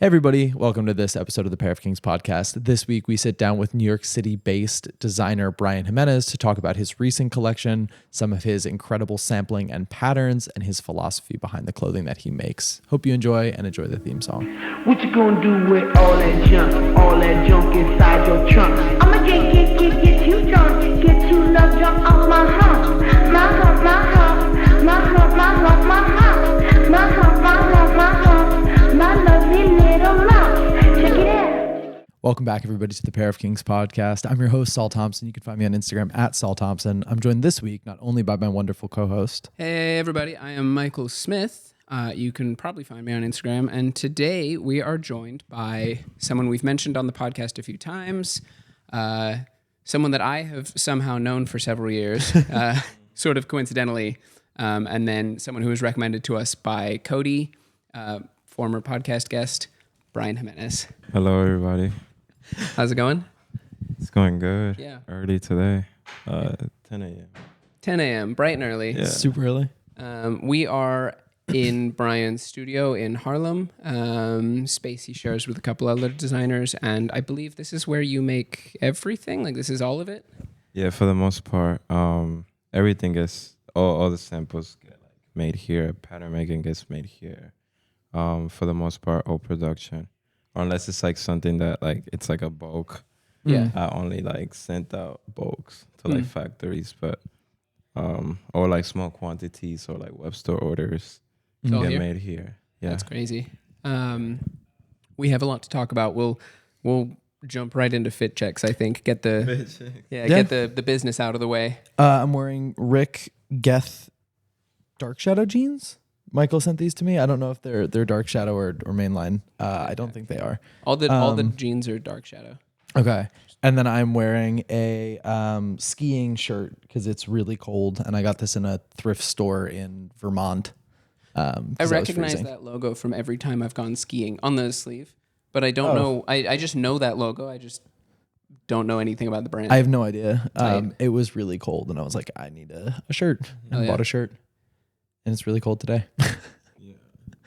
Hey everybody, welcome to this episode of the Pair of Kings podcast. This week we sit down with New York City-based designer Bryan Jimenèz to talk about his recent collection, some of his incredible sampling and patterns, and his philosophy behind the clothing that he makes. Hope you enjoy and enjoy the theme song. What you gonna do with all that junk inside your trunk? I'ma get you drunk, get you love drunk off my hump, my hump, my hump, my hump, my hump, my hump, my hump, my hump, my hump, my lovely little lump. Check it out. Welcome back everybody to the Pair of Kings podcast. I'm your host, Saul Thompson. You can find me on Instagram at Saul Thompson. I'm joined this week not only by my wonderful co-host. Hey everybody, I am Michael Smith. You can probably find me on Instagram. And today we are joined by someone we've mentioned on the podcast a few times. Someone that I have somehow known for several years, sort of coincidentally. And then someone who was recommended to us by Cody, former podcast guest, Bryan Jimenèz. Hello, everybody. How's it going? It's going good. Yeah. Early today, 10 a.m. 10 a.m., bright and early. Yeah. Super early. We are in Bryan's studio in Harlem, space he shares with a couple other designers, and I believe this is where you make everything. Like this is all of it. Yeah, for the most part, everything gets all the samples get like made here. Pattern making gets made here. For the most part, all production, unless it's like something that like it's like a bulk. Yeah. I only like sent out bulks to like factories, but or like small quantities or like web store orders all get here? made here. Yeah, That's crazy. We have a lot to talk about. We'll jump right into fit checks. I think get the business out of the way. I'm wearing Rick Geth dark shadow jeans. Michael sent these to me. I don't know if they're dark shadow or mainline. I don't think they are. All the jeans are dark shadow. Okay. And then I'm wearing a skiing shirt because it's really cold. And I got this in a thrift store in Vermont. I recognize that logo from every time I've gone skiing on the sleeve, but I don't know. I just know that logo. I just don't know anything about the brand. I have no idea. It was really cold. And I was like, I need a shirt. And bought a shirt. And it's really cold today.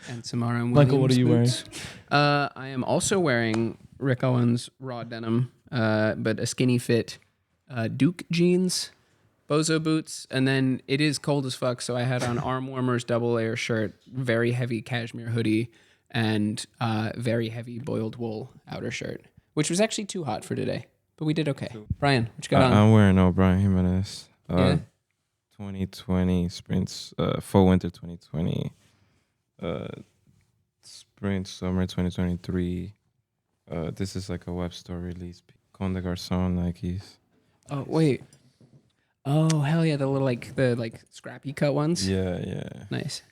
And some RM Michael, what are you boots. I am also wearing Rick Owens raw denim, but a skinny fit Duke jeans, Bozo boots, and then it is cold as fuck, so I had on arm warmers, double layer shirt, very heavy cashmere hoodie, and very heavy boiled wool outer shirt, which was actually too hot for today, but we did okay. Bryan, what you got on? I'm wearing Bryan Jimenèz. Yeah. 2020 sprints, fall winter 2020, spring summer 2023. This is like a web store release. Comme des Garçons Nikes. Oh wait. Oh hell yeah, the little the scrappy cut ones. Yeah. Nice.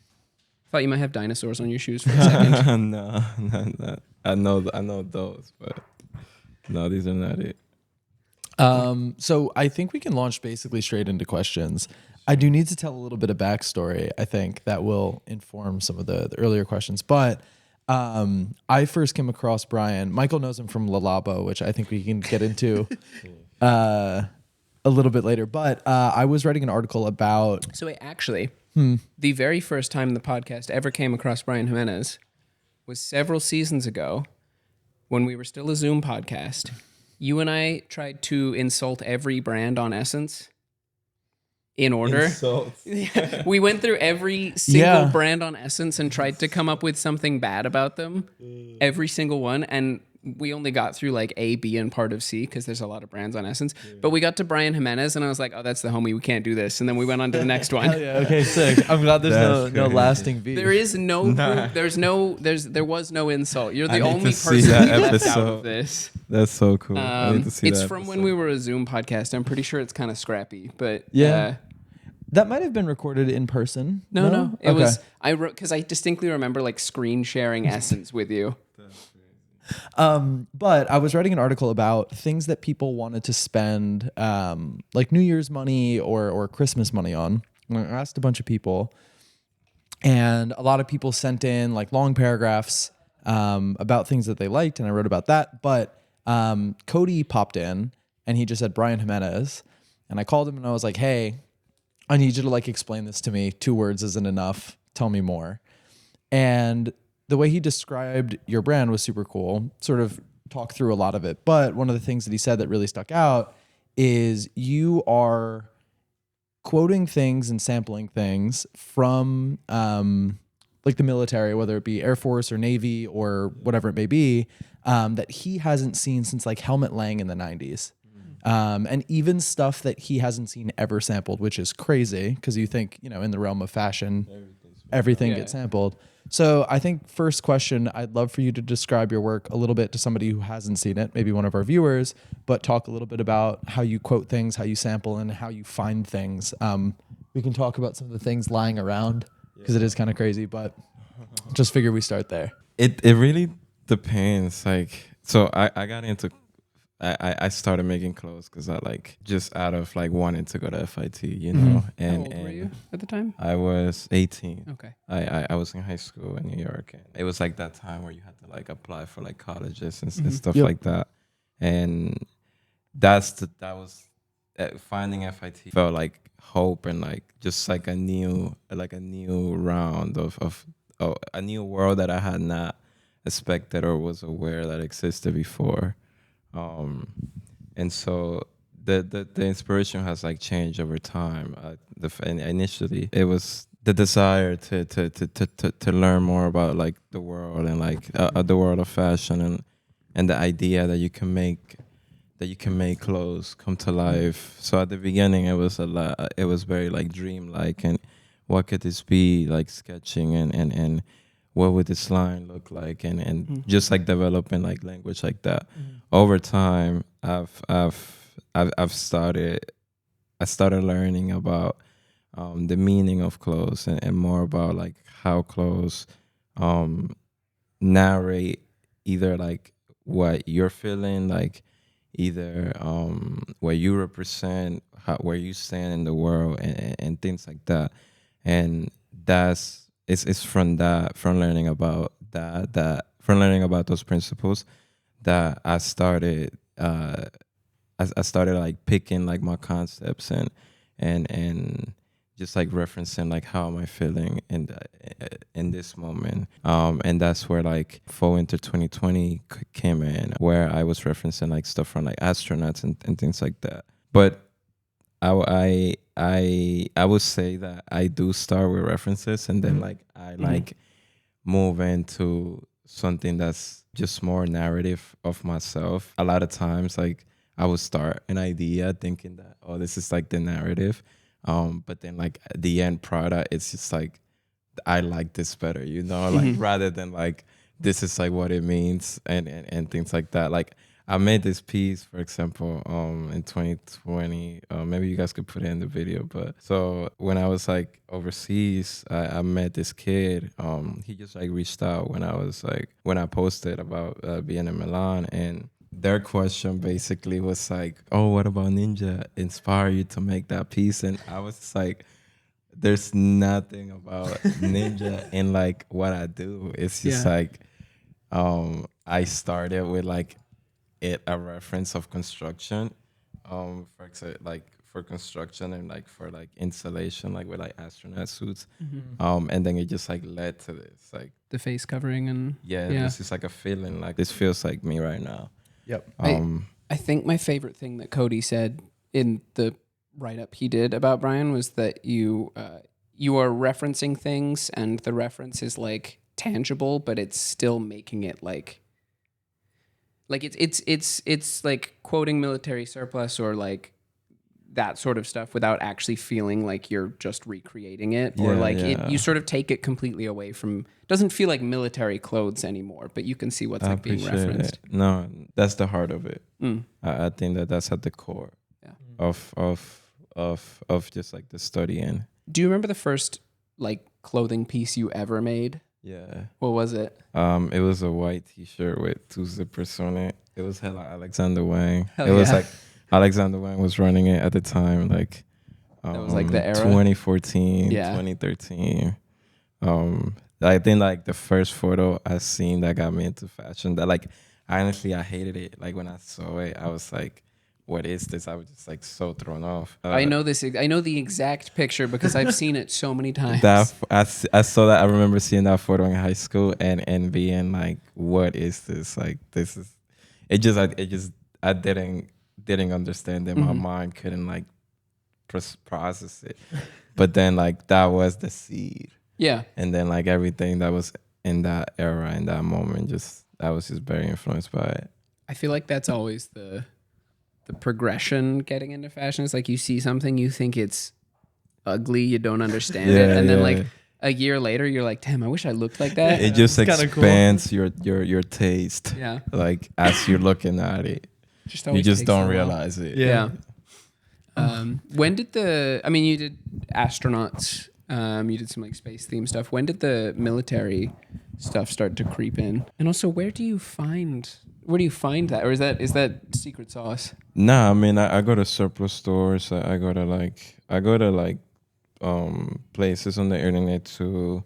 Thought you might have dinosaurs on your shoes for a second. No. I know those, but no, these are not it. So I think we can launch basically straight into questions. I do need to tell a little bit of backstory, I think, that will inform some of the earlier questions. But I first came across Bryan. Michael knows him from Lalabo, which I think we can get into a little bit later. But I was writing an article about... So wait, actually, the very first time the podcast ever came across Bryan Jimenèz was several seasons ago when we were still a Zoom podcast. You and I tried to insult every brand on Essence in order. We went through every single brand on Essence and tried to come up with something bad about them. Every single one. And we only got through like A, B, and part of C because there's a lot of brands on Essence. But we got to Bryan Jimenèz and I was like, oh, that's the homie. We can't do this. And then we went on to the next one. Yeah, okay, sick. I'm glad there's no lasting beef. There is no proof. There was no insult. You're the I need only to see person that who left out episode. of this. That's so cool. I need to see It's that from when episode. we were a Zoom podcast. I'm pretty sure it's kind of scrappy, but Yeah. That might have been recorded in person. No. It was I wrote because I distinctly remember like screen sharing Essence with you. But I was writing an article about things that people wanted to spend like New Year's money or Christmas money on. And I asked a bunch of people, and a lot of people sent in like long paragraphs about things that they liked, and I wrote about that. But Cody popped in, and he just said Bryan Jimenèz, and I called him and I was like, hey, I need you to like explain this to me. 2 words isn't enough. Tell me more. And the way he described your brand was super cool. Sort of talk through a lot of it. But one of the things that he said that really stuck out is you are quoting things and sampling things from like the military, whether it be Air Force or Navy or whatever it may be, that he hasn't seen since like Helmut Lang in the 90s. And even stuff that he hasn't seen ever sampled, which is crazy because you think, you know, in the realm of fashion, everything gets sampled. So I think first question, I'd love for you to describe your work a little bit to somebody who hasn't seen it, maybe one of our viewers, but talk a little bit about how you quote things, how you sample, and how you find things. We can talk about some of the things lying around because it is kind of crazy, but just figure we start there. It really depends. Like, so I got into, I started making clothes because I like just out of like wanting to go to FIT, you know. And How old were you at the time? I was 18. Okay. I was in high school in New York, and it was like that time where you had to like apply for like colleges and stuff like that. And that was finding FIT felt like hope and like just like a new round of a new world that I had not expected or was aware that existed before. And so the inspiration has like changed over time. Initially, it was the desire to learn more about like the world and like the world of fashion and the idea that you can make clothes come to life. So at the beginning, it was very like dreamlike, and what could this be, like sketching and what would this line look like, and just like developing like language like that. Over time, I started learning about the meaning of clothes and more about like how clothes narrate either like what you're feeling, like either what you represent, where you stand in the world, and things like that. And it's from learning about from learning about those principles that I started like picking like my concepts and just like referencing like how am I feeling in this moment, and that's where like Fall Winter 2020 came in, where I was referencing like stuff from like astronauts and things like that. But I would say that I do start with references, and then like I like move into something that's just more narrative of myself. A lot of times, like I would start an idea thinking that, oh, this is like the narrative, but then like the end product, it's just like I like this better, you know, like rather than like this is like what it means and things like that. Like I made this piece, for example, in 2020. Maybe you guys could put it in the video. But so when I was like overseas, I met this kid. He just like reached out when I posted about being in Milan, and their question basically was like, "Oh, what about Ninja inspire you to make that piece?" And I was just like, "There's nothing about Ninja in like what I do. It's just like, I started with like." A reference of construction, for example, like for construction and like for like installation, like with like astronaut suits, and then it just like led to this, like the face covering and this is like a feeling like this feels like me right now. Yep. I think my favorite thing that Cody said in the write-up he did about Bryan was that you are referencing things, and the reference is like tangible, but it's still making it like it's like quoting military surplus or like that sort of stuff without actually feeling like you're just recreating it, or like you sort of take it completely away from. Doesn't feel like military clothes anymore, but you can see what's like being referenced. No, that's the heart of it. I think that's at the core of just like the studying. Do you remember the first like clothing piece you ever made? Yeah. What was it? It was a white T-shirt with 2 zippers on it. It was hella Alexander Wang. Hell it was like Alexander Wang was running it at the time, like that was like the era. 2014, 2013. I think like the first photo I seen that got me into fashion. That like honestly I hated it. Like when I saw it, I was like, what is this? I was just like so thrown off. I know this. I know the exact picture because I've seen it so many times. I saw that. I remember seeing that photo in high school and being like, what is this? Like, this is, I didn't understand it. My mind couldn't like process it. But then like that was the seed. Yeah. And then like everything that was in that era, in that moment, I was just very influenced by it. I feel like that's always the progression getting into fashion. It's like you see something, you think it's ugly, you don't understand it, and then like a year later, you're like, damn, I wish I looked like that. It just expands your taste. Yeah. Like as you're looking at it, you just don't realize it. Yeah. When did you did astronauts, you did some like space theme stuff. When did the military stuff start to creep in? And also, where do you find that? Or is that secret sauce? Nah, I mean, I go to surplus stores. I go to places on the internet too.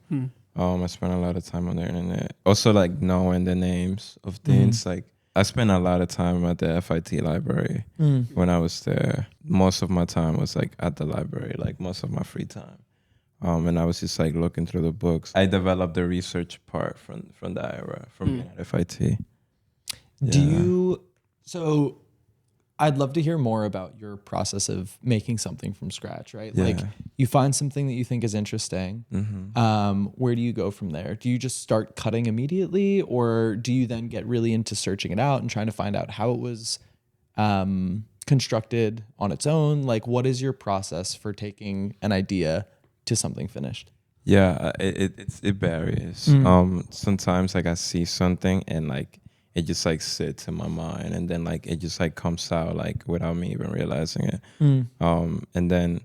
I spend a lot of time on the internet. Also, like knowing the names of things. Like I spent a lot of time at the FIT library when I was there. Most of my time was like at the library, like most of my free time. And I was just like looking through the books. I developed the research part from that era, from being at FIT. Yeah. So I'd love to hear more about your process of making something from scratch, right? Yeah. Like you find something that you think is interesting. Where do you go from there? Do you just start cutting immediately, or do you then get really into searching it out and trying to find out how it was constructed on its own? Like what is your process for taking an idea to something finished? Yeah, it varies. Sometimes like I see something and like it just like sits in my mind, and then like it just like comes out like without me even realizing it. And then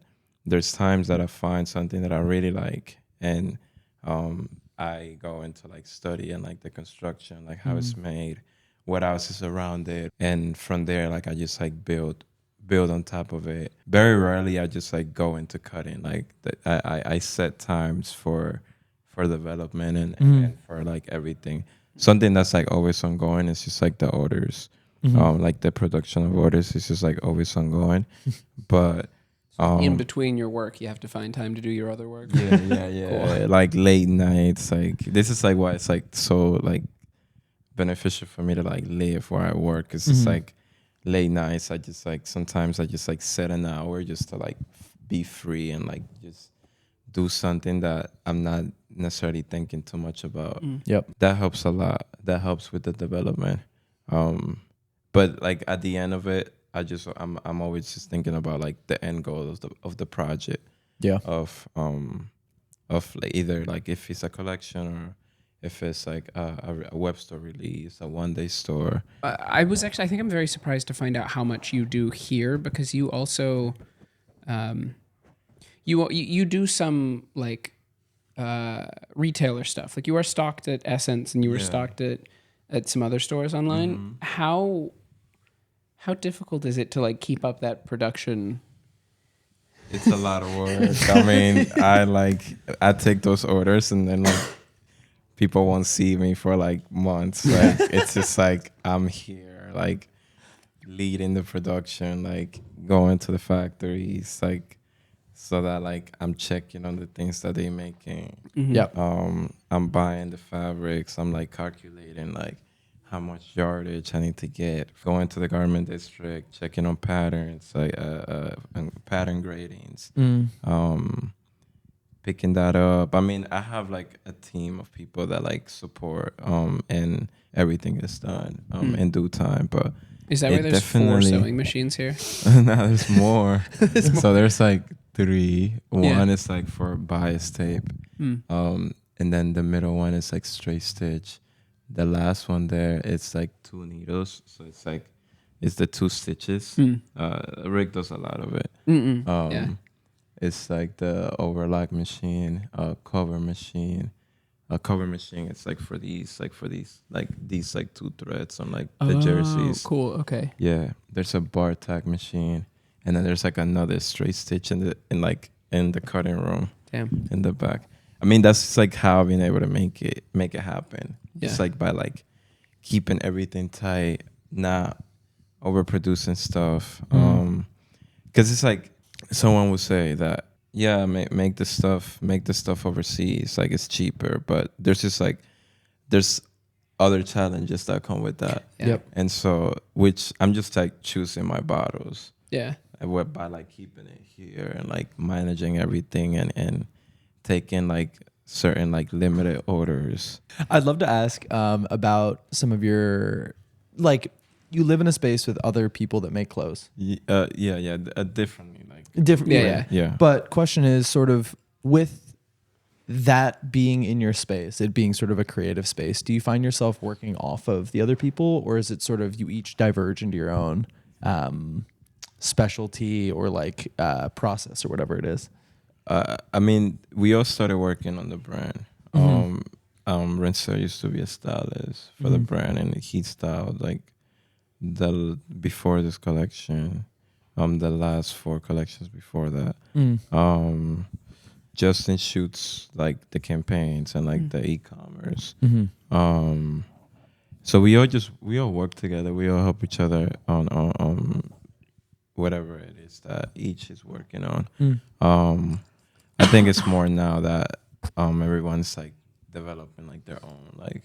there's times that I find something that I really like, and I go into like study and like the construction, like how it's made, what else is around it, and from there like I just like build on top of it. Very rarely I just like go into cutting. Like I set times for development and for like everything. Something that's like always ongoing is just like the orders. Like the production of orders is just like always ongoing. But in between your work, you have to find time to do your other work. Yeah. Cool. Like late nights, like this is like why it's like so like beneficial for me to like live where I work. Cause it's like late nights. I just like sometimes I just like set an hour just to like be free and like just do something that I'm not necessarily thinking too much about. Yep. That helps a lot. That helps with the development. But like at the end of it, I'm always just thinking about like the end goal of the project. Yeah. Of like either like if it's a collection or if it's like a web store release, a one-day store. I think I'm very surprised to find out how much you do here, because you also, you do some like retailer stuff. Like you are stocked at SSENSE and you were stocked at some other stores online. How difficult is it to like keep up that production? It's a lot of work. I mean, I take those orders and then like people won't see me for like months. Like it's just like I'm here, like leading the production, like going to the factories, like so that like I'm checking on the things that they're making. Yep. I'm buying the fabrics. I'm like calculating like how much yardage I need to get. Going to the garment district, checking on patterns, like pattern gradings. Picking that up. I mean, I have like a team of people that like support and everything is done in due time. But is that why there's 4 sewing machines here? No, there's more. So there's like 3. One is like for bias tape. And then the middle one is like straight stitch. The last one there, it's like 2 needles. So it's the 2 stitches. Rick does a lot of it. It's like the overlock machine, cover machine. A cover machine, it's like for these 2 threads on like the jerseys. Cool. Okay. Yeah. There's a bar tack machine, and then there's like another straight stitch in the cutting room. Damn. In the back. I mean, that's like how I've been able to make it happen. Yeah. It's like by like keeping everything tight, not overproducing stuff. Because it's like someone would say that, yeah, make the stuff overseas, like it's cheaper, but there's other challenges that come with that. Yeah. Yep. And so, which I'm just like choosing my bottles. Yeah. By like keeping it here and like managing everything and taking like certain like limited orders. I'd love to ask about some of your, like, you live in a space with other people that make clothes. Differently, like Different. yeah. But question is sort of with that being in your space, it being sort of a creative space, do you find yourself working off of the other people, or is it sort of you each diverge into your own specialty or like process or whatever it is? I mean, we all started working on the brand. Renzo used to be a stylist for the brand, and he styled like before this collection, the last 4 collections before that. Justin shoots like the campaigns and like the e-commerce. So we all work together. We all help each other on whatever it is that each is working on. I think it's more now that everyone's like developing like their own like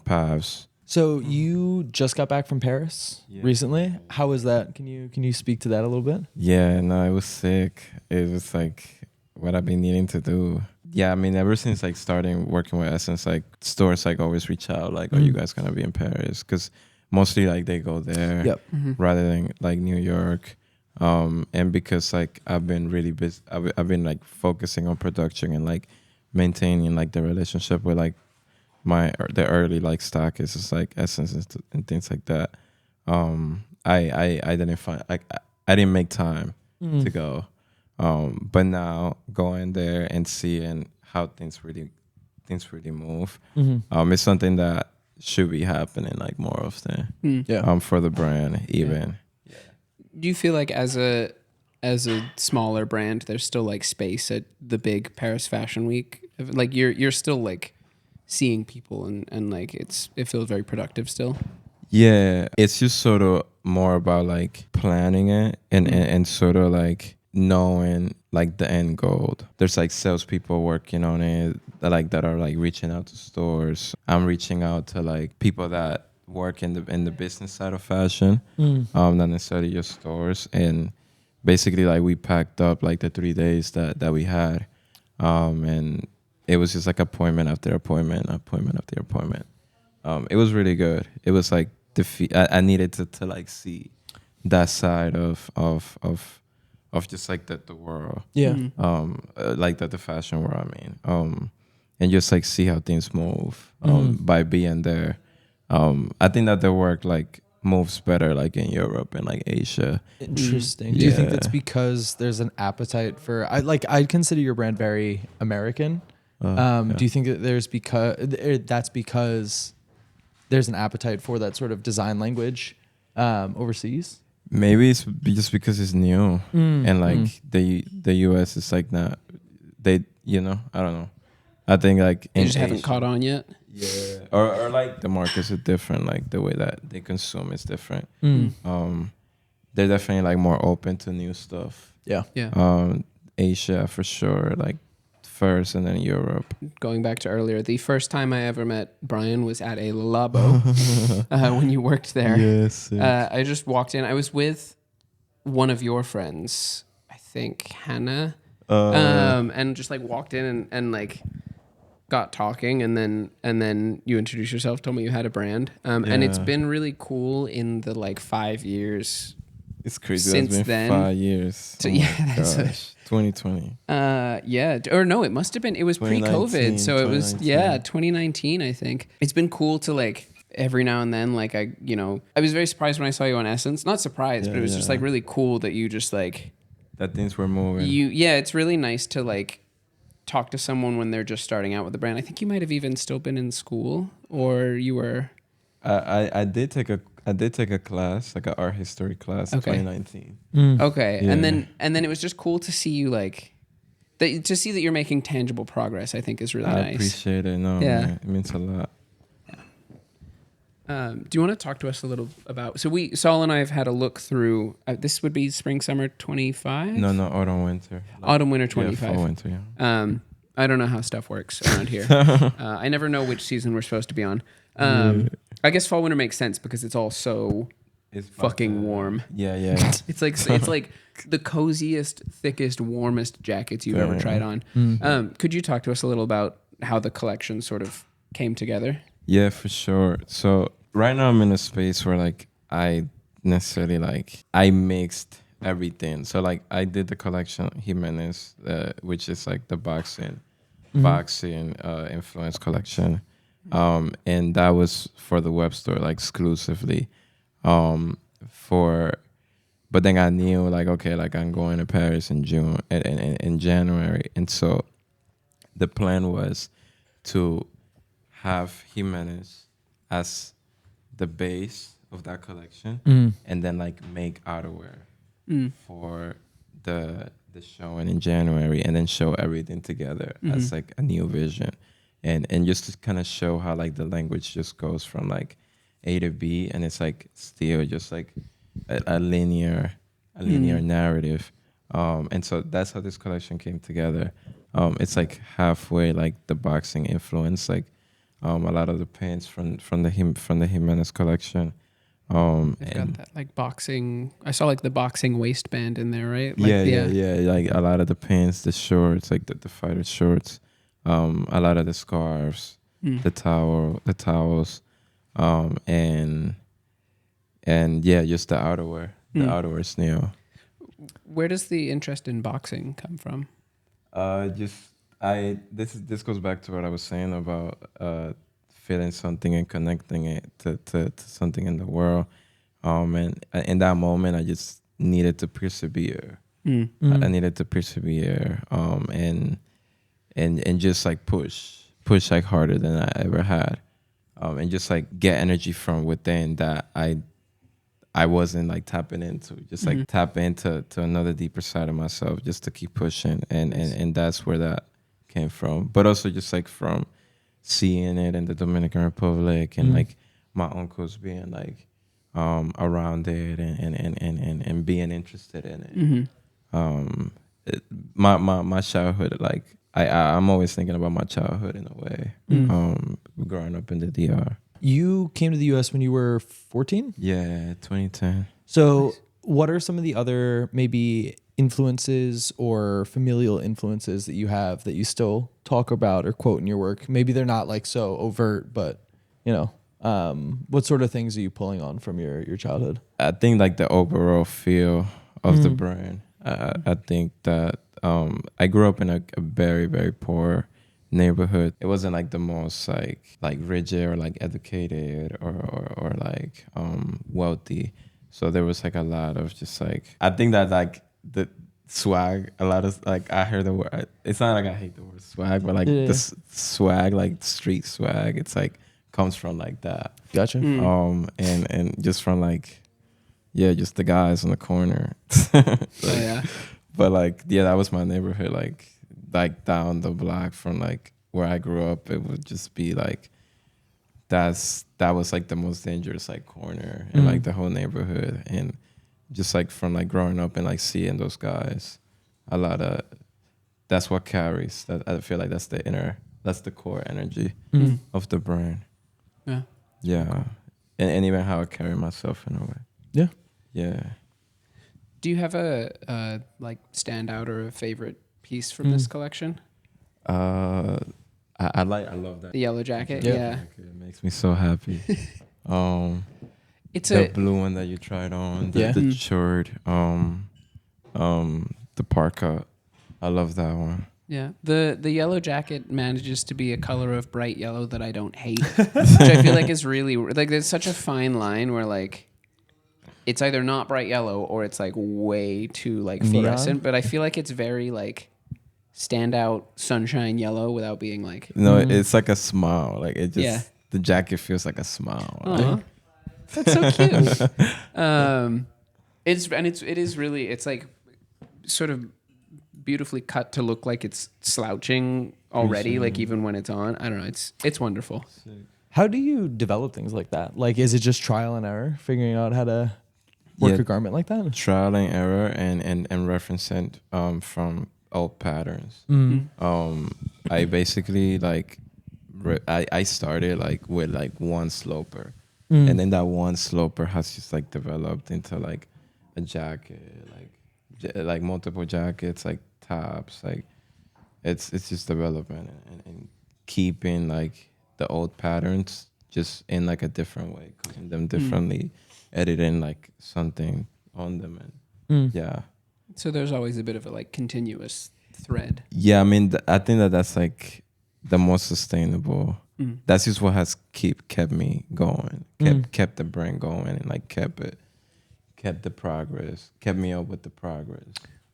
paths. So you just got back from Paris recently. How was that? Can you speak to that a little bit? Yeah, no, it was sick. It was like what I've been needing to do. Yeah, I mean, ever since like starting working with Essence, like stores like always reach out like, "Are you guys gonna be in Paris?" Because mostly like they go there rather than like New York. And because like I've been really busy, I've been like focusing on production and like maintaining like the relationship with like the early like stockists, is like Essence and things like that. I didn't find I didn't make time to go. But now going there and seeing how things really move, it's something that should be happening like more often. For the brand even. Do you feel like as a smaller brand, there's still like space at the big Paris Fashion Week? Like you're still like seeing people and like it feels very productive still. Yeah, it's just sort of more about like planning it and sort of like knowing like the end goal. There's like salespeople working on it that are like reaching out to stores. I'm reaching out to like people that work in the business side of fashion, not necessarily just stores. And basically like we packed up like the 3 days that we had, and it was just like appointment after appointment. It was really good. It was like I needed to like see that side of just like the world, like the fashion world. I mean, and just like see how things move by being there. I think that the work like moves better like in Europe and like Asia. Interesting. Do you think that's because there's an appetite for I'd consider your brand very American. Do you think that that's because there's an appetite for that sort of design language overseas? Maybe it's just because it's new and like the US is like not I don't know. I think like They just haven't caught on yet. Yeah, or like the markets are different. Like the way that they consume is different. They're definitely like more open to new stuff. Yeah. Asia for sure, like first, and then Europe. Going back to earlier, the first time I ever met Bryan was at a Labo when you worked there. Yes. I just walked in. I was with one of your friends, I think Hannah, and just like walked in and like got talking, and then you introduced yourself, told me you had a brand, and it's been really cool in the like 5 years. It's crazy. Since It's been then, 5 years. So, That's 2020. Or no, it must have been. It was pre-COVID, so it was 2019. I think it's been cool to like every now and then. Like I was very surprised when I saw you on Essence. Not surprised, but it was just like really cool that you just like that things were moving. It's really nice to like talk to someone when they're just starting out with the brand. I think you might have even still been in school, or you were. I did take a class, like an art history class, in 2019. Okay, yeah. and then it was just cool to see you like, to see that you're making tangible progress. I think is really nice. I appreciate it. No, man, it means a lot. Do you want to talk to us a little about? So Saul and I have had a look through. This would be spring summer 25. No, autumn winter. Autumn winter 25. Yeah, fall winter. Yeah. I don't know how stuff works around here. I never know which season we're supposed to be on. I guess fall winter makes sense because it's all so It's fucking warm. Yeah. It's like the coziest, thickest, warmest jackets you've ever tried on. Could you talk to us a little about how the collection sort of came together? Yeah, for sure. So right now I'm in a space where like I necessarily like I mixed everything. So like I did the collection Jimenèz, which is like the boxing influence collection, and that was for the web store like exclusively. But then I knew like okay, like I'm going to Paris in June and in January, and so the plan was to have Jimenèz as the base of that collection, and then like make outerwear for the showing in January, and then show everything together as like a new vision, and just to kind of show how like the language just goes from like A to B, and it's like still just like a linear narrative, and so that's how this collection came together. It's like halfway like the boxing influence, like a lot of the pants from the Jimenèz collection. They've got that like boxing. I saw like the boxing waistband in there, right? Like, yeah. Like a lot of the pants, the shorts, like the fighter shorts, a lot of the scarves, the towels, and yeah, just the outerwear. The outerwear's new. Where does the interest in boxing come from? This goes back to what I was saying about feeling something and connecting it to something in the world, and in that moment I just needed to persevere. I needed to persevere, and just like push like harder than I ever had, and just like get energy from within that I wasn't like tapping into, just like tap into another deeper side of myself, just to keep pushing, and that's where that came from. But also just like from seeing it in the Dominican Republic, and like my uncles being like around it, and being interested in it. My childhood, like I'm always thinking about my childhood in a way, growing up in the DR. You came to the U.S. when you were 14? Yeah, 2010. So what are some of the other maybe influences or familial influences that you have that you still talk about or quote in your work? Maybe they're not like so overt, but you know, what sort of things are you pulling on from your childhood? I think like the overall feel of the brand. I think that I grew up in a very, very poor neighborhood. It wasn't like the most like rigid or like educated or like wealthy. So there was like a lot of just like, I think that like the swag, a lot of like, I heard the word, it's not like I hate the word swag, but like the swag, like street swag, it's like comes from like that. Gotcha. And just from like, yeah, just the guys on the corner. But like, yeah, that was my neighborhood. Like down the block from like where I grew up, it would just be like, that was like the most dangerous like corner in like the whole neighborhood. And just like from like growing up and like seeing those guys, a lot of, that's what carries. That I feel like that's the core energy of the brand. Yeah. Yeah. And even how I carry myself in a way. Yeah. Yeah. Do you have a like standout or a favorite piece from this collection? I love that. The yellow jacket. Yeah. Yeah. It makes me so happy. It's the blue one that you tried on, the short, the parka. I love that one. Yeah. The yellow jacket manages to be a color of bright yellow that I don't hate, which I feel like is really like, there's such a fine line where like it's either not bright yellow or it's like way too like fluorescent, but I feel like it's very like standout sunshine yellow without being like, no, it's like a smile. Like it just, the jacket feels like a smile. Like, that's so cute. It is really, it's like sort of beautifully cut to look like it's slouching already, like even when it's on. I don't know, it's wonderful. How do you develop things like that? Like, is it just trial and error, figuring out how to work a garment like that? Trial and error and referencing from old patterns. I basically like I started like with like one sloper, and then that one sloper has just like developed into like a jacket, like multiple jackets, like tops, like it's just development and keeping like the old patterns just in like a different way, cooking them differently, editing like something on them, and yeah. So there's always a bit of a like continuous thread. Yeah, I mean, I think that's like the most sustainable. That's just what has kept me going, kept the brand going, and like kept the progress, kept me up with the progress.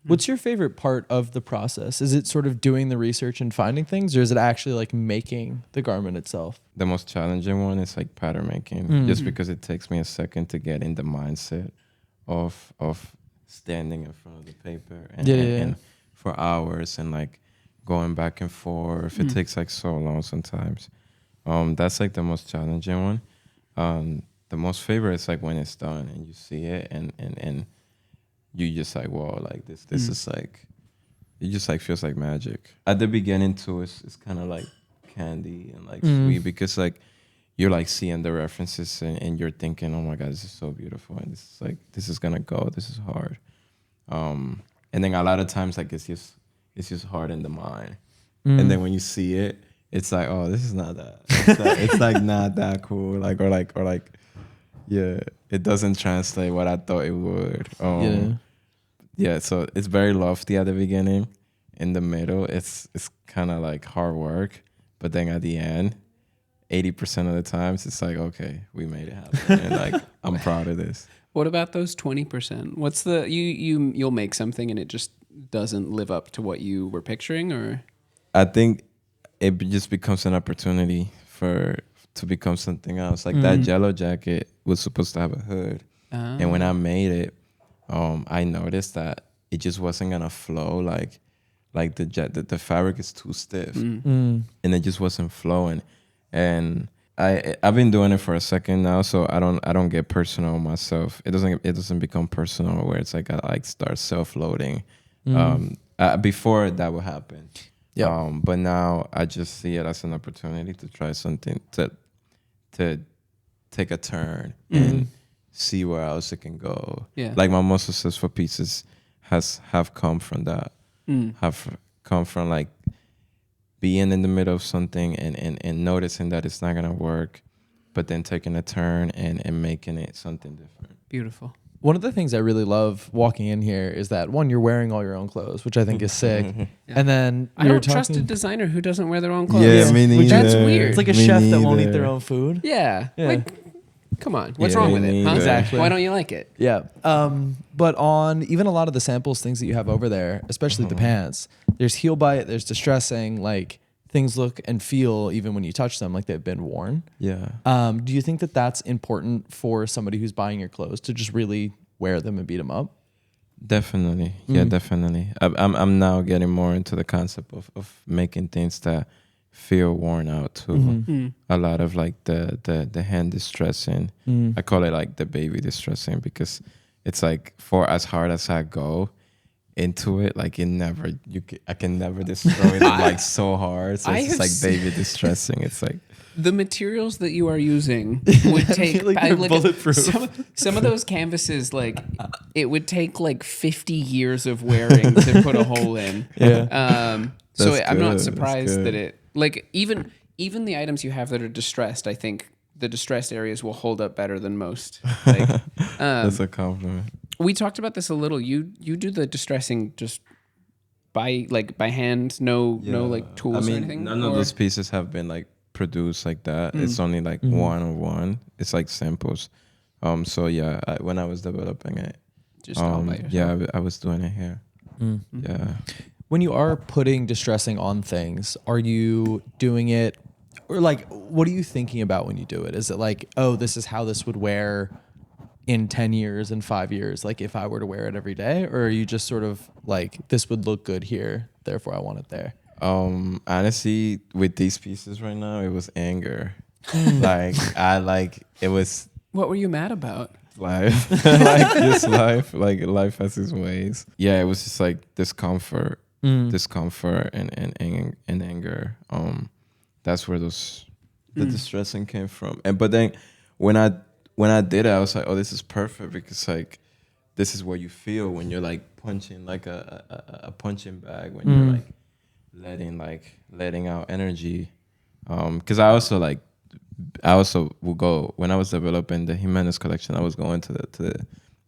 What's your favorite part of the process? Is it sort of doing the research and finding things, or is it actually like making the garment itself? The most challenging one is like pattern making, just because it takes me a second to get in the mindset of standing in front of the paper and for hours and like going back and forth. It takes like so long sometimes. That's like the most challenging one. The most favorite is like when it's done and you see it and you just like, whoa, like this is like, it just like feels like magic. At the beginning too, it's kind of like candy and like sweet, because like you're like seeing the references and you're thinking, oh my God, this is so beautiful, and this is like, this is gonna go, this is hard. And then a lot of times like it's just hard in the mind, and then when you see it, it's like, oh, this is not that. It's like not that cool, like or like. Yeah, it doesn't translate what I thought it would. Yeah, so it's very lofty at the beginning. In the middle, it's kind of like hard work. But then at the end, 80% of the times, it's like, okay, we made it happen. And like, I'm proud of this. What about those 20%? What's the you'll make something and it just doesn't live up to what you were picturing, or? I think it just becomes an opportunity to become something else. Like that Jello jacket was supposed to have a hood, and when I made it, I noticed that it just wasn't gonna flow. Like the fabric is too stiff, and it just wasn't flowing. And I've been doing it for a second now, so I don't get personal myself. It doesn't become personal where it's like I like start self-loading. Before that would happen. Yeah. But now I just see it as an opportunity to try something, to take a turn and see where else it can go. Yeah. Like my most successful pieces have come from that. Have come from like being in the middle of something and noticing that it's not gonna work, but then taking a turn and making it something different. Beautiful. One of the things I really love walking in here is that, one, you're wearing all your own clothes, which I think is sick. Yeah. And then I don't trust a designer who doesn't wear their own clothes. Yeah, me neither. That's weird. It's like a chef that won't eat their own food. Yeah. Like, come on. What's wrong with it? Huh? Exactly. Why don't you like it? Yeah. But on even a lot of the samples, things that you have over there, especially the pants, there's heel bite, there's distressing, like things look and feel, even when you touch them, like they've been worn. Yeah. Do you think that that's important for somebody who's buying your clothes to just really wear them and beat them up? Definitely. Yeah, definitely. I'm now getting more into the concept of making things that feel worn out too. A lot of like the hand distressing. I call it like the baby distressing, because it's like, for as hard as I go into it, like I can never destroy it like so hard. So it's just like baby distressing. It's like the materials that you are using would take like bulletproof. Some of those canvases, like it would take like 50 years of wearing to put a hole in. Yeah. So I'm not surprised that it, like, even the items you have that are distressed, I think the distressed areas will hold up better than most. Like, that's a compliment. We talked about this a little. You do the distressing just by hand, no like tools or anything. None of those pieces have been like produced like that. It's only like one-on-one. It's like samples. So yeah, when I was developing it, just all by yourself. Yeah, I was doing it here. Yeah. When you are putting distressing on things, are you doing it, or like, what are you thinking about when you do it? Is it like, oh, this is how this would wear in 10 years and 5 years, like if I were to wear it every day? Or are you just sort of like, this would look good here, therefore I want it there? Honestly, with these pieces right now, it was anger. It was What were you mad about? life, like this life, like life has its ways. Yeah, it was just like discomfort and anger. That's where the distressing came from. But then when I did it, I was like, oh, this is perfect, because like this is what you feel when you're like punching like a punching bag, when you're like letting out energy. Because I also would go, when I was developing the Jimenèz collection, I was going to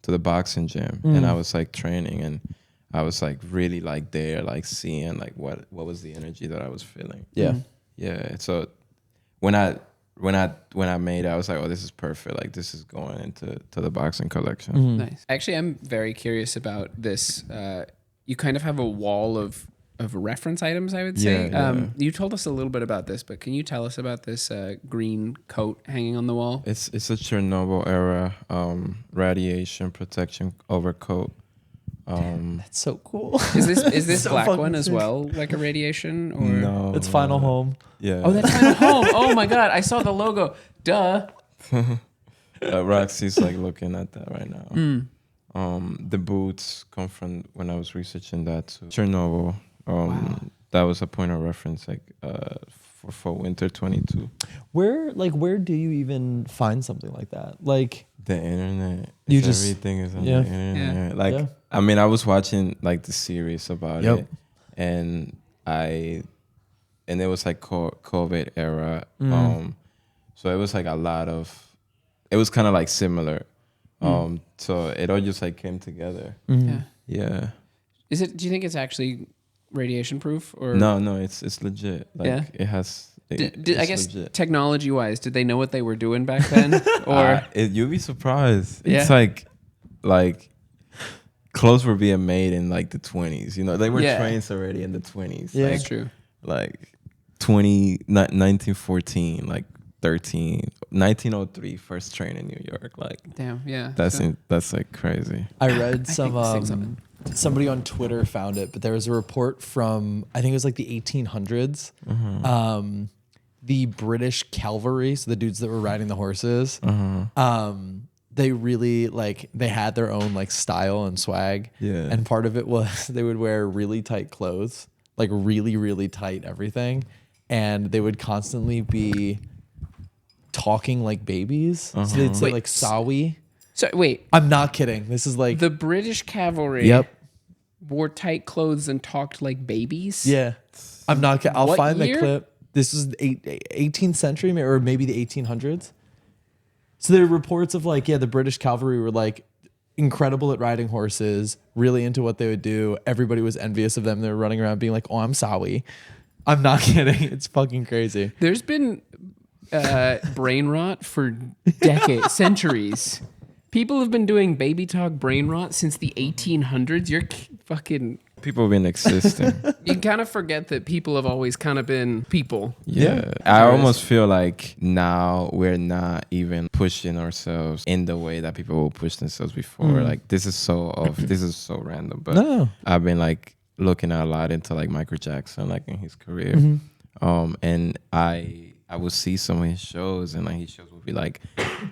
the boxing gym, and I was like training, and I was like really like there, like seeing like what was the energy that I was feeling. Yeah. So when I made it, I was like, oh, this is perfect. Like this is going into the boxing collection. Nice. Actually, I'm very curious about this. You kind of have a wall of reference items, I would say. Yeah. You told us a little bit about this, but can you tell us about this green coat hanging on the wall? It's a Chernobyl era radiation protection overcoat. That's so cool. Is this So black fucking one as sick. well, like a radiation? Or? No, It's Final Home. Yeah. Oh, that's Final Home. Oh my God, I saw the logo. Duh. Roxy's like looking at that right now. The boots come from when I was researching that too. Chernobyl. That was a point of reference, like for winter 22. Where do you even find something like that? Like The internet. Everything is on yeah. the internet. Yeah. Like Yeah. I mean, I was watching like the series about Yep. it, and it was like COVID era. So it was like it was kind of like similar. So it all just like came together. Yeah. Yeah. Do you think it's actually radiation proof or No, it's legit. Like Yeah? it has. I it's guess legit. technology wise, did they know what they were doing back then? Or You'd be surprised. Yeah. It's like clothes were being made in like the 20s. You know, they were Yeah. trains already in the 20s. Yeah. that's true. Like 1914, like 1903 first train in New York. Like Damn, yeah. that's like crazy. I read I think this thing's on somebody on Twitter found it, but there was a report from, I think it was like the 1800s. The British cavalry, so the dudes that were riding the horses, they really they had their own like style and swag. Yeah. And part of it was they would wear really tight clothes, like really, really tight everything. And they would constantly be talking like babies. So they'd say Wait, like Sawi. So wait, I'm not kidding. This is like the British cavalry Yep. wore tight clothes and talked like babies? Yeah. I'm not kidding. I'll What find year? the clip. This is 18th century or maybe the 1800s. So there are reports of the British cavalry were like incredible at riding horses, really into what they would do. Everybody was envious of them. They were running around being like, oh, I'm Sawi. I'm not kidding. It's fucking crazy. There's been brain rot for decades, centuries. People have been doing baby talk brain rot since the 1800s. You're fucking... People have been existing. You kind of forget that people have always kind of been people. Yeah. I almost feel like now we're not even pushing ourselves in the way that people will push themselves before. Like this is so off. This is so random. But No. I've been like looking a lot into like Michael Jackson, like in his career. And I would see some of his shows, and like his shows would be like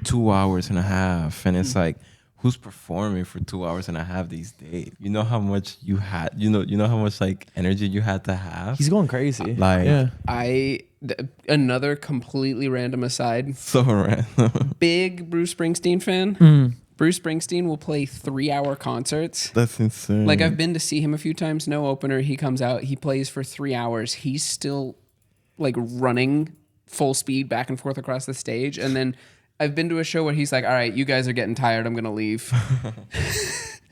2 hours and a half. And it's like, who's performing for 2 hours and a half these days? You know how much you had, you know how much like energy you had to have? He's going crazy. Like, yeah. Another completely random aside. so random. Big Bruce Springsteen fan. Bruce Springsteen will play 3-hour concerts. That's insane. Like I've been to see him a few times. No opener. He comes out. He plays for 3 hours. He's still like running full speed back and forth across the stage. And then I've been to a show where he's like, "All right, you guys are getting tired. I'm gonna leave."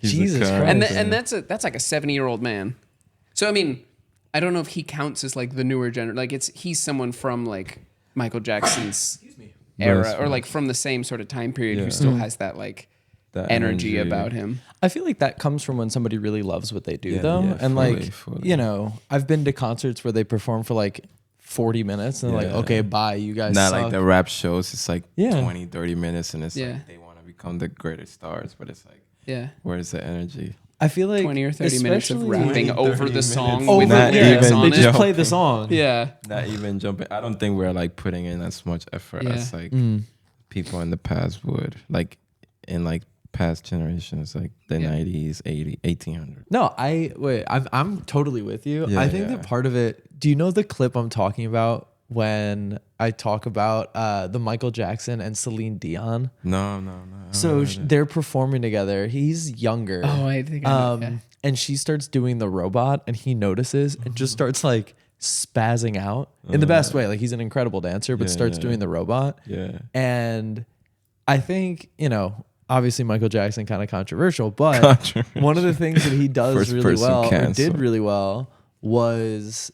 Jesus Christ. And that's like a 70-year-old man. So I mean, I don't know if he counts as like the newer generation. Like he's someone from like Michael Jackson's era, Yes, or like from the same sort of time period who still has that like That energy about him. I feel like that comes from when somebody really loves what they do, Yeah, though. yeah, And fully. you know, I've been to concerts where they perform for like 40 minutes and they're like, Yeah. okay, bye, you guys Not suck. like the rap shows. It's like Yeah. 20, 30 minutes, and it's Yeah. like they want to become the greatest stars, but it's like, Yeah. where's the energy? I feel like 20 or 30 minutes of especially- rapping over the song Over, with the Not lyrics even on they it. just play jumping. the song. Yeah. Not even jumping. I don't think we're like putting in as much effort Yeah. as like Mm. people in the past would. Like in like past generations, like the Yeah. 90s, 1800. No, I'm totally with you. Yeah, I think yeah. that part of it. Do you know the clip I'm talking about when I talk about the Michael Jackson and Celine Dion? No. So they're performing together. He's younger. Oh, I think I know. Yeah. And she starts doing the robot, and he notices and just starts like spazzing out in the best way. Like he's an incredible dancer, but starts doing the robot. Yeah. And I think, obviously Michael Jackson kind of controversial, but one of the things that he does First really person well or cancel. did really well was,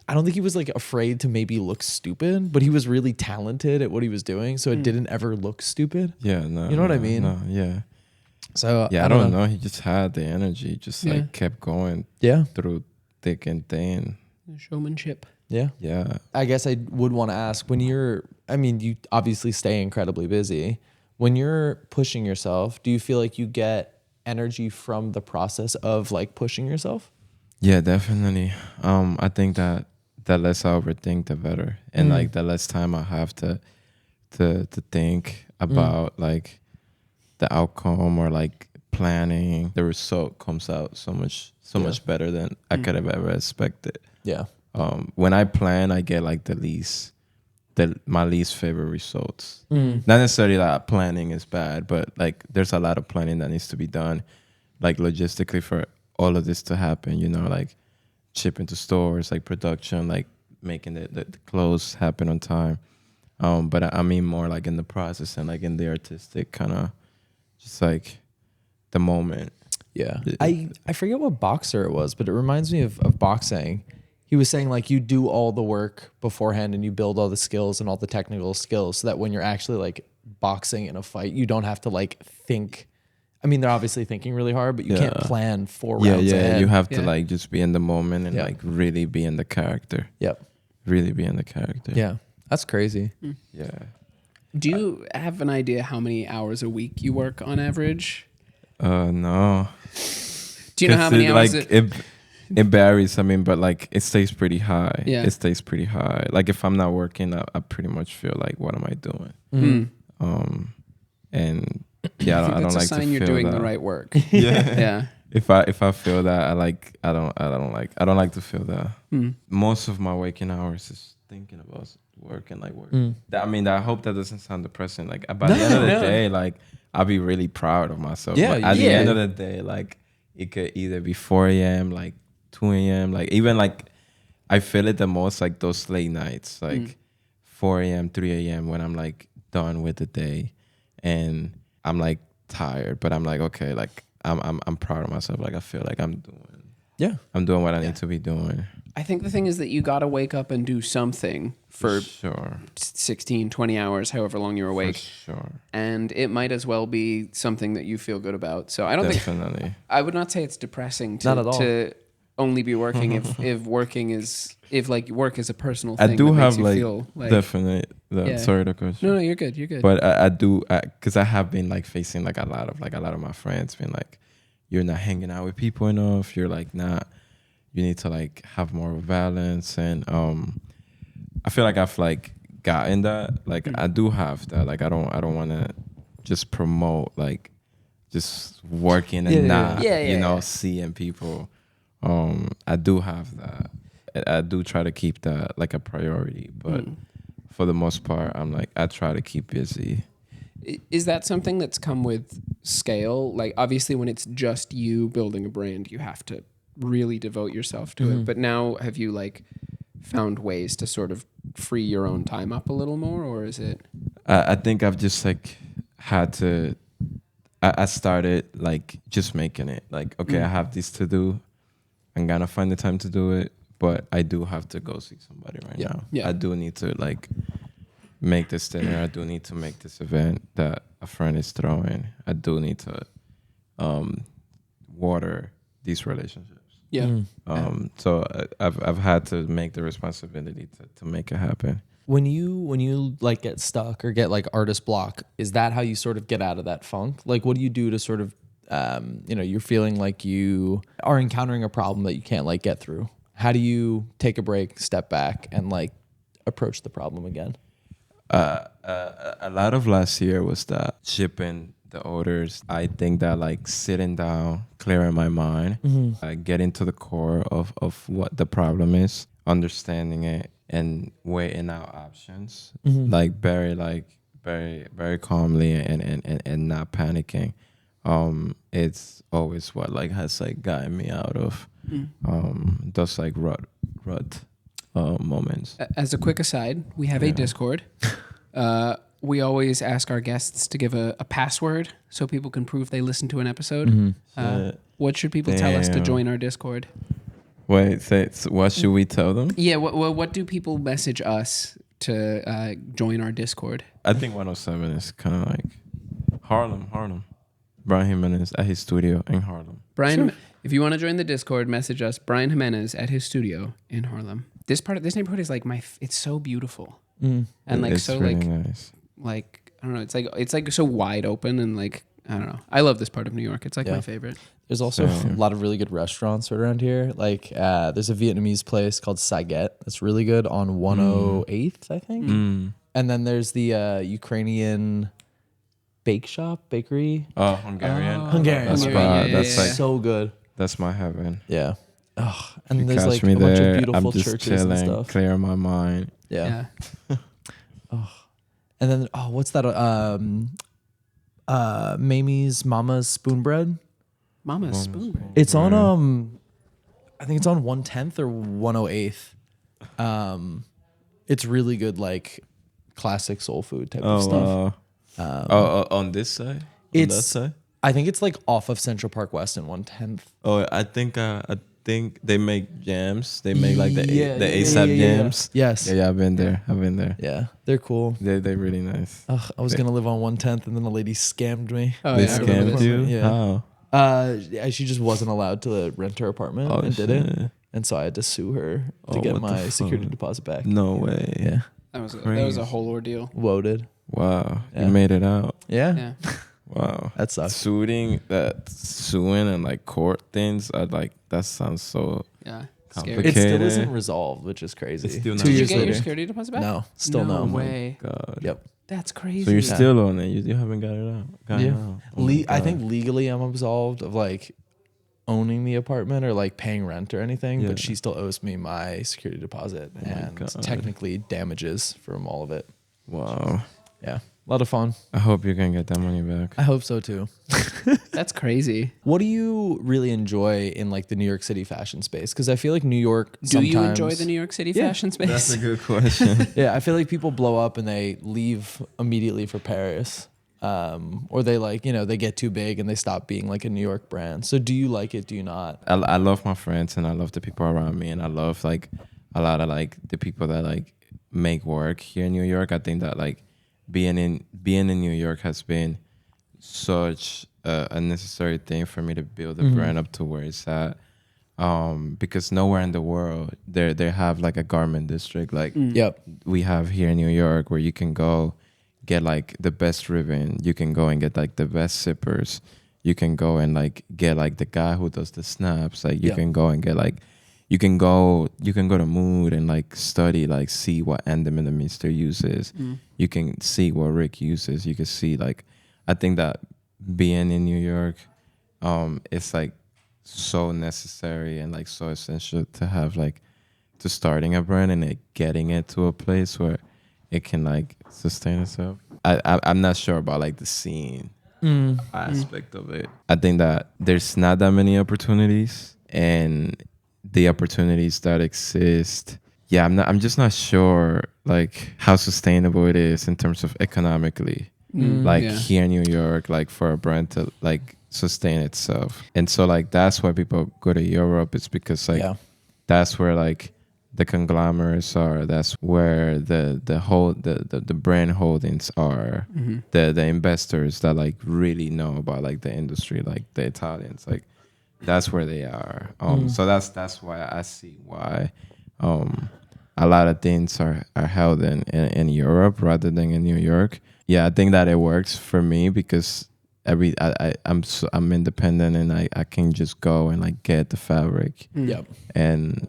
I don't think he was like afraid to maybe look stupid, but he was really talented at what he was doing. So it didn't ever look stupid. Yeah, no. You know what I no, mean? No, yeah. So Yeah, I don't know. He just had the energy, just Yeah. like kept going Yeah. through thick and thin. Showmanship. Yeah. Yeah. I guess I would want to ask you obviously stay incredibly busy. When you're pushing yourself, do you feel like you get energy from the process of like pushing yourself? Yeah, definitely. I think that the less I overthink, the better, and like the less time I have to think about like the outcome or like planning. The result comes out so much better than I could have ever expected. Yeah. When I plan, I get like my least favorite results. Not necessarily that planning is bad, but like there's a lot of planning that needs to be done, like logistically for all of this to happen, like shipping to stores, like production, like making the clothes happen on time. But I mean more like in the process and like in the artistic kind of just like the moment. Yeah. I forget what boxer it was, but it reminds me of boxing. He was saying like you do all the work beforehand and you build all the skills and all the technical skills so that when you're actually like boxing in a fight, you don't have to like think. I mean, they're obviously thinking really hard, but you can't plan 4 rounds ahead. You have to Yeah. like just be in the moment and Yeah. like really be in the character. Yep. Really be in the character. Yeah. That's crazy. Yeah. Do you have an idea how many hours a week you work on average? No. Do you know how many hours? It varies. I mean, but like it stays pretty high. Yeah. It stays pretty high. Like if I'm not working, I pretty much feel like, what am I doing? And yeah, I think don't that's like a sign to you're feel doing that. the right work. Yeah. Yeah. If I feel that, I don't like to feel that. Most of my waking hours is thinking about work and like work. I mean, I hope that doesn't sound depressing. Like by the end of the day, like I'll be really proud of myself. Yeah, But at the yeah. end of the day, like it could either be 4 a.m., like 2 a.m., like even like I feel it the most like those late nights, like 4 a.m., 3 a.m. when I'm like done with the day and I'm like tired, but I'm like, okay, like I'm proud of myself. Like I feel like I'm doing what I need to be doing. I think the thing is that you got to wake up and do something for Sure. 16, 20 hours, however long you're awake. Sure. And it might as well be something that you feel good about. So I don't think, Definitely. I would not say it's depressing Not at all. to only be working if work is a personal thing. I do that makes have you like feel like definite. Yeah. Sorry to question. No, you're good. You're good. But I do because I have been like facing like a lot of my friends being like, you're not hanging out with people enough. You're like not. You need to like have more balance, and I feel like I've like gotten that. Like I do have that. Like I don't want to just promote like just working and not seeing people. I do have that. I do try to keep that like a priority, but for the most part, I'm like I try to keep busy. Is that something that's come with scale? Like obviously when it's just you building a brand, you have to really devote yourself to it. But now have you like found ways to sort of free your own time up a little more, or is it? I think I've just like had to. I started like just making it like, okay, I have this to do. I'm gonna find the time to do it, but I do have to go see somebody right now. Yeah. I do need to like make this dinner. I do need to make this event that a friend is throwing. I do need to water these relationships. Yeah. So I've had to make the responsibility to make it happen. When you like get stuck or get like artist block, is that how you sort of get out of that funk? Like what do you do to sort of you're feeling like you are encountering a problem that you can't like get through. How do you take a break, step back, and like approach the problem again? A lot of last year was that shipping the orders. I think that like sitting down, clearing my mind, getting to the core of what the problem is, understanding it, and weighing out options, like very calmly and not panicking. It's always what like has like gotten me out of those like rut moments. As a quick aside, we have a Discord. We always ask our guests to give a password so people can prove they listened to an episode. What should people tell us to join our Discord? Wait, so what should we tell them? Yeah, what do people message us to join our Discord? I think 107 is kind of like Harlem. Bryan Jimenèz at his studio in Harlem. Bryan, if you want to join the Discord, message us. Bryan Jimenèz at his studio in Harlem. This neighborhood is like it's so beautiful and like It's so really like nice. like I don't know. It's like so wide open and like I don't know. I love this part of New York. It's like my favorite. There's also a lot of really good restaurants right around here. Like there's a Vietnamese place called Saget that's really good on 108th, I think. And then there's the Ukrainian bakery. Oh, Hungarian. Hungarian. That's Hungarian. that's like so good. that's my heaven. Yeah. And You there's catch like me a bunch there, of beautiful I'm just churches chilling, and stuff. clearing my mind. Yeah. And then what's that? Mamie's Mama's Spoon Bread. Mama's Spoon Bread. It's on I think it's on 110th or 108th. It's really good, like classic soul food type of stuff. On this side? On It's that side? I think it's like off of Central Park West and 110th. Oh, I think they make jams. They make like the Yeah, ASAP jams. Yes. Yeah, I've been there. Yeah, they're cool. They're really nice. I was gonna live on 110th, and then a lady scammed me. Oh, They yeah, I remember scammed this. you? Yeah. How? She just wasn't allowed to rent her apartment and shit. didn't, and so I had to sue her to Oh, get what the my fuck? security deposit back. No way. Yeah, That was a Crazy. whole ordeal. loaded. Wow. Yeah. You made it out. Yeah, Yeah. Wow. that sucks. Suing and like court things, that sounds so Yeah. complicated. It still Complicated. isn't resolved, which is crazy. It's still not 2 Did you years get your later. security deposit back? No, still no. No way. God. Yep. That's crazy. So you're still on it. You haven't got it out. Got it Yeah. out. Oh my I God. think legally I'm absolved of like owning the apartment or like paying rent or anything, Yeah. but she still owes me my security deposit and God. technically damages from all of it. Wow. Yeah, a lot of fun. I hope you can get that money back. I hope so too. That's crazy. What do you really enjoy in like the New York City fashion space? Because I feel like New York. Do you enjoy sometimes- the New York City Yeah. fashion space? That's a good question. Yeah, I feel like people blow up and they leave immediately for Paris, or they like they get too big and they stop being like a New York brand. So do you like it? Do you not? I love my friends and I love the people around me and I love like a lot of like the people that like make work here in New York. I think that like being in New York has been such a necessary thing for me to build the brand up to where it's at. Because nowhere in the world they have like a garment district like Yep. we have here in New York where you can go get like the best ribbon, you can go and get like the best zippers, you can go and like get like the guy who does the snaps, like you Yeah. can go and get like you can go to Mood and like study, like see what Endem and the Mister uses. You can see what Rick uses. You can see like I think that being in New York, it's like so necessary and like so essential to have like to starting a brand and like getting it to a place where it can like sustain itself. I'm not sure about like the scene aspect of it. I think that there's not that many opportunities and the opportunities that exist, I'm just not sure like how sustainable it is in terms of economically. Like here in New York, like for a brand to like sustain itself. And so like that's why people go to Europe. It's because like that's where like the conglomerates are. That's where the brand holdings are. The investors that like really know about like the industry, like the Italians, like that's where they are. So that's why I see why a lot of things are held in Europe rather than in New York. Yeah, I think that it works for me because I'm independent, and I can just go and like get the fabric Yep. and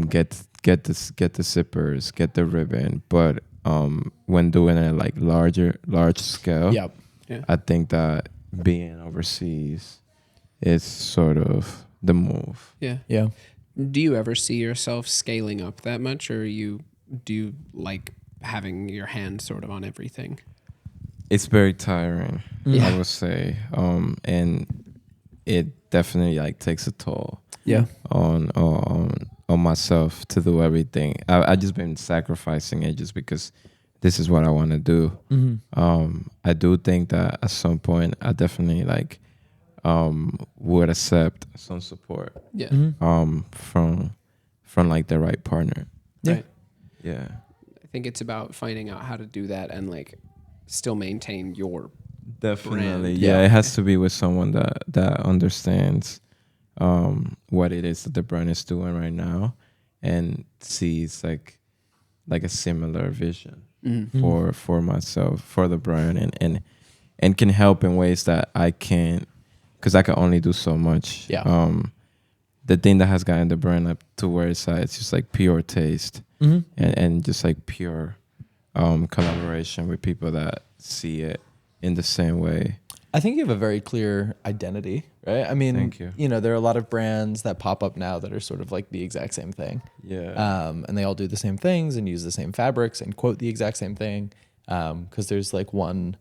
get the zippers, get the ribbon. But when doing it like large scale, Yep. I think that being overseas is sort of the move. Yeah. Yeah. Do you ever see yourself scaling up that much, or do you like having your hand sort of on everything? It's very tiring, I would say, and it definitely like takes a toll. Yeah. On myself to do everything. I just been sacrificing it just because this is what I want to do. I do think that at some point I definitely like would accept some support Yeah. from like the right partner. Yeah. Right. Yeah. I think it's about finding out how to do that and like still maintain your Definitely. brand. Yeah, Yeah. it has to be with someone that understands what it is that the brand is doing right now and sees like a similar vision for myself, for the brand, and can help in ways that I can't, because I can only do so much. Yeah. The thing that has gotten the brand up to where it's at, it's just like pure taste and just like pure collaboration with people that see it in the same way. I think you have a very clear identity, right? I mean, Thank you. know, there are a lot of brands that pop up now that are sort of like the exact same thing. Yeah. And they all do the same things and use the same fabrics and quote the exact same thing. Because there's like one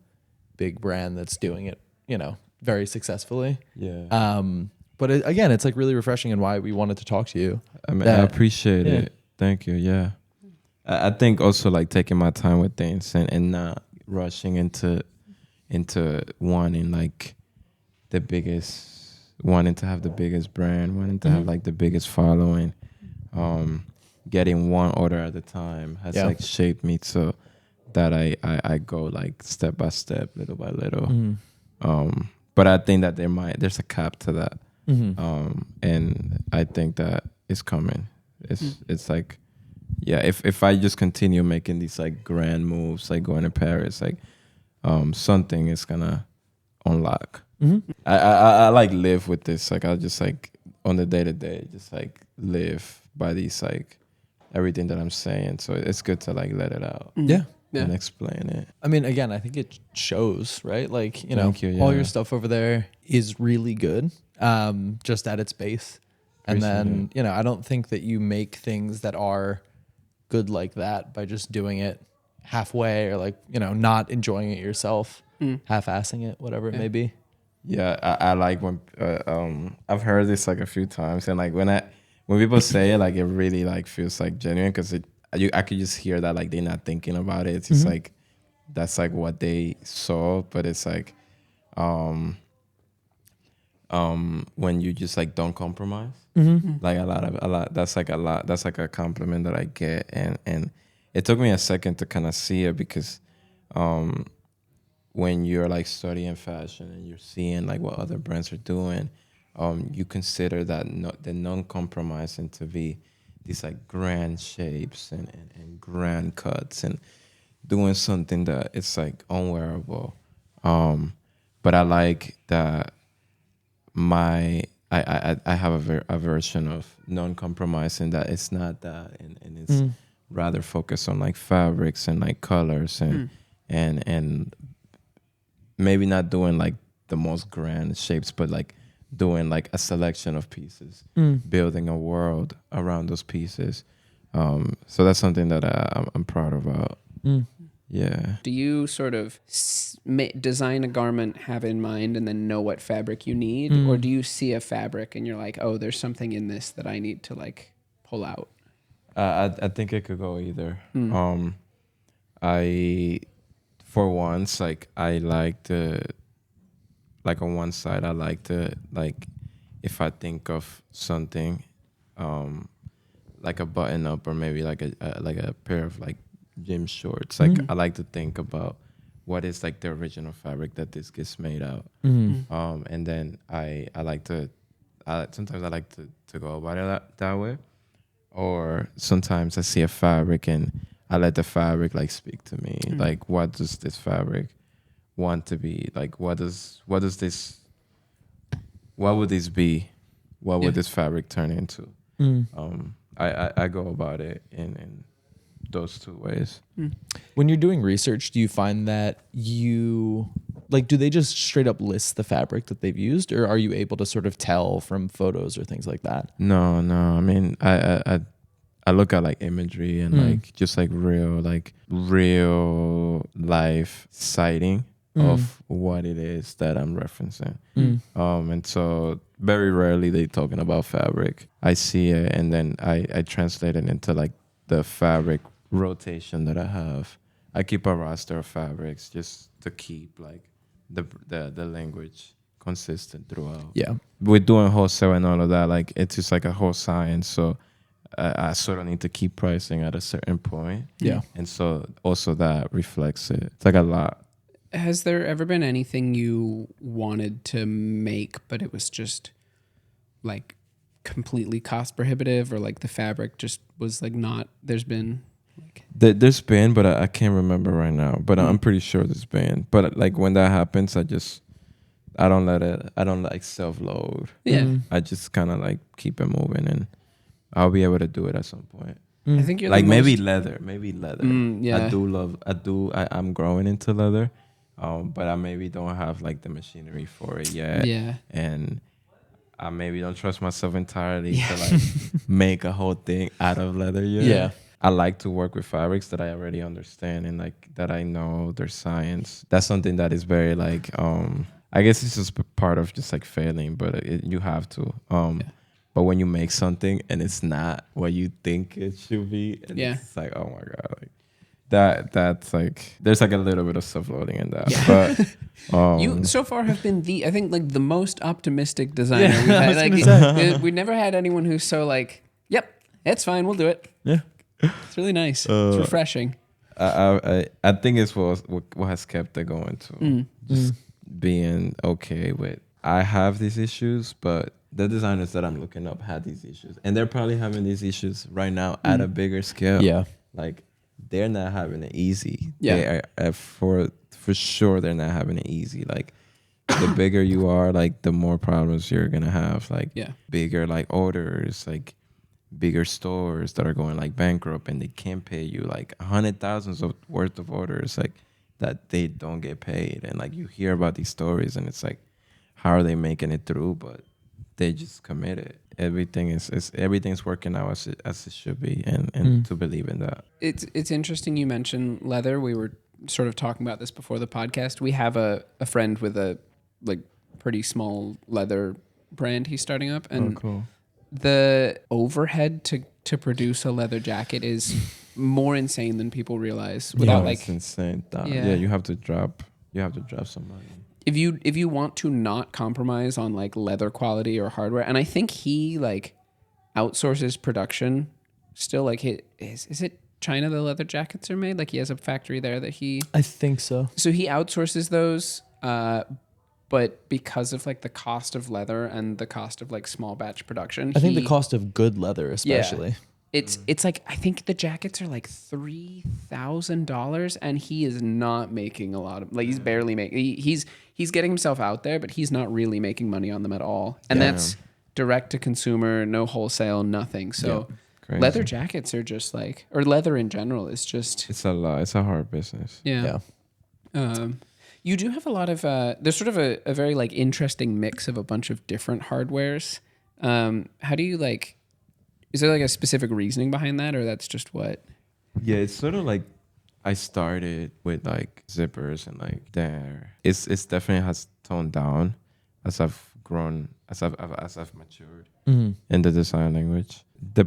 big brand that's doing it, you know, very successfully. Yeah. But again, it's like really refreshing and why we wanted to talk to you. I mean, I that- appreciate yeah. it. Thank you. Yeah. I think also like taking my time with things and not rushing into wanting like the biggest, wanting to have the biggest brand, wanting to have like the biggest following. Getting one order at a time has Yeah. like shaped me so that I go like step by step, little by little. But I think that there's a cap to that. And I think that it's coming. It's like, yeah, if I just continue making these like grand moves, like going to Paris, like something is gonna unlock. I like live with this. Like I just like on the day to day, just like live by these like everything that I'm saying. So it's good to like let it out Yeah. Yeah. and explain it. I mean, again, I think it shows, right? Like, you know, Thank you, all yeah. your stuff over there is really good, just at its base. And then, you know, I don't think that you make things that are good like that by just doing it halfway or like, you know, not enjoying it yourself, half-assing it, whatever it may be. Yeah, I like when I've heard this like a few times, and like when people say it, like it really like feels like genuine because I could just hear that like they're not thinking about it. It's just like that's like what they saw, but it's like when you just like don't compromise, like a lot. That's like a compliment that I get, and it took me a second to kind of see it because when you're like studying fashion and you're seeing like what other brands are doing, you consider that the non-compromising to be these like grand shapes and grand cuts and doing something that it's like unwearable. But I like that I have a version of non-compromising that it's not that and it's rather focused on like fabrics and like colors and maybe not doing like the most grand shapes, but like doing like a selection of pieces, building a world around those pieces. So that's something that I'm proud about. Yeah. Do you sort of design a garment, have in mind, and then know what fabric you need? Or do you see a fabric and you're like, oh, there's something in this that I need to like pull out? I think it could go either. For once, like I like to, like on one side, I like to like, if I think of something, like a button up or maybe like a pair of like gym shorts. Like I like to think about what is like the original fabric that this gets made out. And then I like to, sometimes I like to go about it that way. Or sometimes I see a fabric and I let the fabric like speak to me. Like, what does this fabric want to be? Like, what would this be? What would this fabric turn into? I go about it in those two ways. When you're doing research, do you find that do they just straight up list the fabric that they've used, or are you able to sort of tell from photos or things like that? No. I mean, I look at like imagery and like just like real life sighting of what it is that I'm referencing. And so very rarely they talking about fabric. I see it and then I translate it into like the fabric rotation that I have. I keep a roster of fabrics just to keep like the language consistent throughout. Yeah. With doing wholesale and all of that, like it's just like a whole science. So I sort of need to keep pricing at a certain point. Yeah. And so also that reflects it. It's like a lot. Has there ever been anything you wanted to make, but it was just like completely cost prohibitive, or like the fabric just was like not, there's been like... There's been, but I can't remember right now, but I'm pretty sure there's been. But like when that happens, I don't like self-load. Yeah. I just kind of like keep it moving and I'll be able to do it at some point. I think you're like the maybe most... leather. Yeah. I'm growing into leather. But I maybe don't have like the machinery for it yet. Yeah. And I maybe don't trust myself entirely to like make a whole thing out of leather yet. Yeah. I like to work with fabrics that I already understand and like that I know their science. That's something that is very like, I guess it's just part of just like failing, but you have to. But when you make something and it's not what you think it should be, and it's like, oh my God, like that's like, there's like a little bit of self-loading in that. Yeah. But you so far have been I think like the most optimistic designer we've had. Like we've never had anyone who's so like, yep, it's fine, we'll do it. Yeah. It's really nice. It's refreshing. I think it's what has kept it going too. Just being okay with, I have these issues, but the designers that I'm looking up had these issues, and they're probably having these issues right now at a bigger scale. Yeah. Like they're not having it easy. Yeah. They are, for sure they're not having it easy. Like the bigger you are, like the more problems you're gonna have. Like bigger like orders, like bigger stores that are going like bankrupt and they can't pay you like 100,000 worth of orders like that they don't get paid. And like you hear about these stories and it's like, how are they making it through? But they just committed. Everything's working out as it should be, and to believe in that. It's interesting you mentioned leather. We were sort of talking about this before the podcast. We have a friend with a like pretty small leather brand he's starting up, and cool. The overhead to produce a leather jacket is more insane than people realize. Without it's insane. You have to drop some money. If you want to not compromise on like leather quality or hardware, and I think he like outsources production still. Like is it China the leather jackets are made? Like he has a factory there that I think so. So he outsources those, but because of like the cost of leather and the cost of like small batch production, I think the cost of good leather especially. Yeah. It's like, I think the jackets are like $3,000 and he is not making a lot of, like he's barely making, he's getting himself out there, but he's not really making money on them at all. And that's direct to consumer, no wholesale, nothing. So leather jackets are just like, or leather in general is just. It's a lot. It's a hard business. Yeah. You do have a lot of, there's sort of a very like interesting mix of a bunch of different hardwares. How do you like, is there like a specific reasoning behind that, or that's just what? Yeah, it's sort of like I started with like zippers and like it's definitely has toned down as I've grown, as I've matured in the design language. The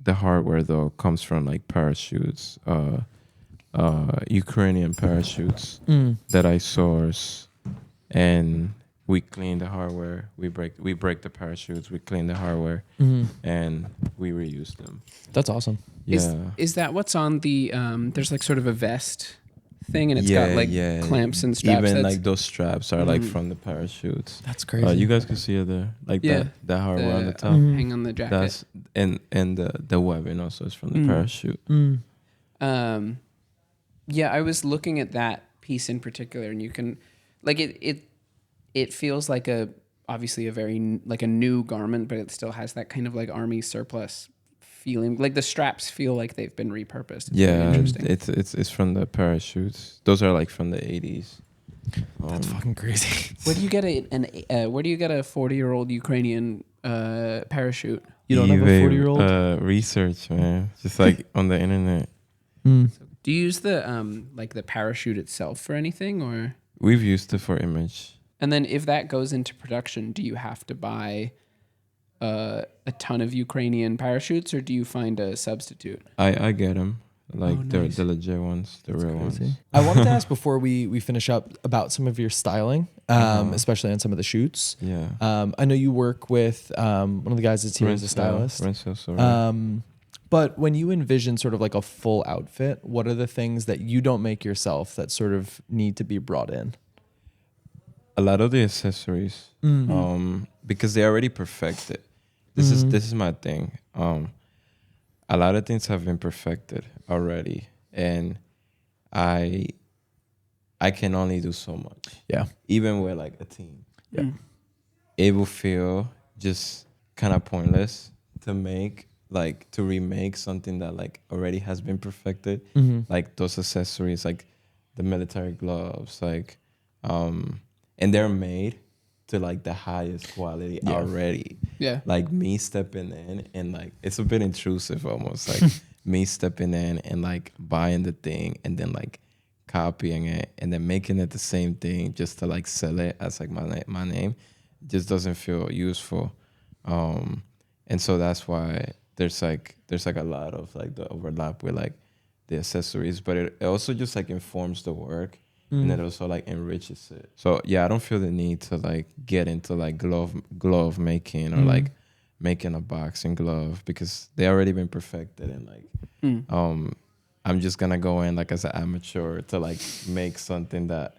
hardware though comes from like parachutes, Ukrainian parachutes that I source, and we clean the hardware. We break the parachutes. We clean the hardware, and we reuse them. That's awesome. Yeah. Is that what's on the? There's like sort of a vest thing, and it's got like clamps and straps. Even like those straps are like from the parachutes. That's crazy. You guys can see it there, like that hardware on the top. Hang on the jacket. That's and the webbing also is from the parachute. Yeah, I was looking at that piece in particular, and you can like it feels like obviously a very like a new garment, but it still has that kind of like army surplus feeling. Like the straps feel like they've been repurposed. It's really interesting. it's from the parachutes. Those are like from the 80s. That's fucking crazy. Where do you get where do you get a 40-year-old Ukrainian parachute? You don't have a 40-year-old? Research, man. Just like on the internet. Do you use the like the parachute itself for anything, or We've used it for image. and then if that goes into production, do you have to buy a ton of Ukrainian parachutes, or do you find a substitute? I get them. Like nice. the legit ones, the real ones. I wanted to ask before we finish up about some of your styling, especially on some of the shoots. Yeah. I know you work with one of the guys that's here as a stylist. But when you envision sort of like a full outfit, what are the things that you don't make yourself that sort of need to be brought in? A lot of the accessories, because they already perfected. This is my thing. A lot of things have been perfected already, and I can only do so much. Yeah. Even with like a team. Yeah. It will feel just kind of pointless to remake something that like already has been perfected. Like those accessories, like the military gloves, like and they're made to like the highest quality already. Yeah. Like me stepping in and like it's a bit intrusive almost. Like me stepping in and like buying the thing and then like copying it and then making it the same thing just to like sell it as like my name just doesn't feel useful. And so that's why there's like a lot of like the overlap with like the accessories, but it also just like informs the work. And it also like enriches it. So yeah, I don't feel the need to like get into like glove making or like making a boxing glove because they already been perfected and like I'm just gonna go in like as an amateur to like make something that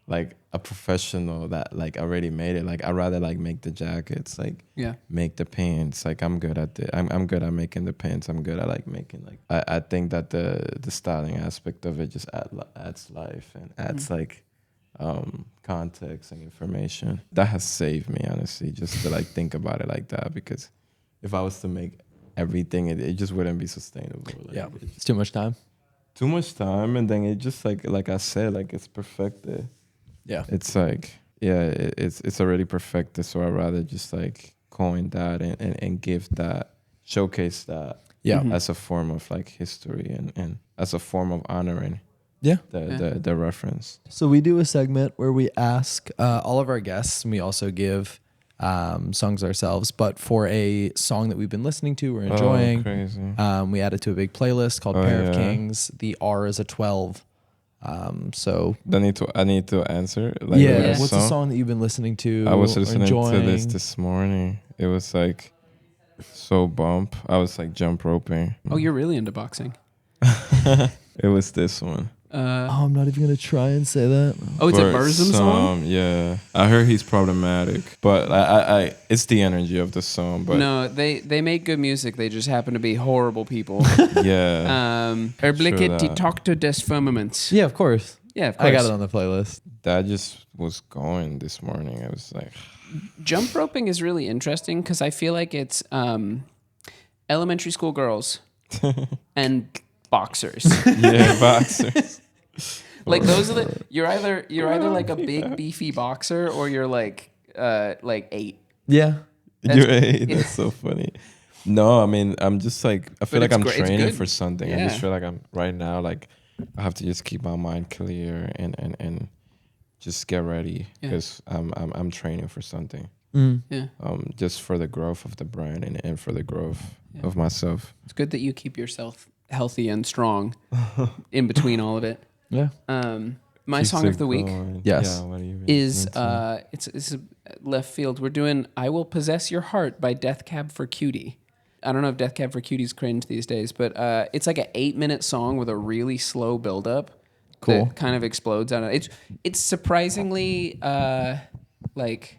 like a professional that like already made it. Like I'd rather like make the jackets, like make the pants. Like I'm good at I'm good at making the pants. I'm good at like making like I think that the styling aspect of it just adds life and adds like context and information. That has saved me honestly, just to like think about it like that, because if I was to make everything, it just wouldn't be sustainable. Like, It's too much time. Too much time, and then it just like I said, like it's perfected. Yeah. It's like, it's already perfected. So I'd rather just like coin that and give that, showcase that as a form of like history and as a form of honoring the reference. So we do a segment where we ask all of our guests, and we also give songs ourselves, but for a song that we've been listening to or enjoying, we add it to a big playlist called Pair of Kings. The R is a 12. So I need to answer. Like, what's the song that you've been listening to? I was listening enjoying? to this morning. It was like so bump. I was like jump roping. Oh, you're really into boxing. It was this one. I'm not even gonna try and say that. Oh, it's a Burzum song? Yeah, I heard he's problematic, but I it's the energy of the song. But no, they make good music. They just happen to be horrible people. Yeah. Erblicket die Tochter des Firmaments. Yeah, of course. Yeah, of course. I got it on the playlist. That just was going this morning. I was like, jump roping is really interesting because I feel like it's elementary school girls and boxers. Yeah, boxers. Like those are you're either like a big beefy boxer or you're like 8. Yeah. You're 8. That's so funny. No, I mean I'm just like I feel like I'm training for something. Yeah. I just feel like I'm right now like I have to just keep my mind clear and just get ready because I'm training for something. Yeah. Just for the growth of the brand and for the growth of myself. It's good that you keep yourself healthy and strong in between all of it. Yeah. My Keeps song it of the week going. Yes. Yeah, what are you is listening to? it's a left field. We're doing "I Will Possess Your Heart" by Death Cab for Cutie. I don't know if Death Cab for Cutie's cringe these days, but it's like an 8-minute song with a really slow build-up. Cool. That kind of explodes on it. It's surprisingly like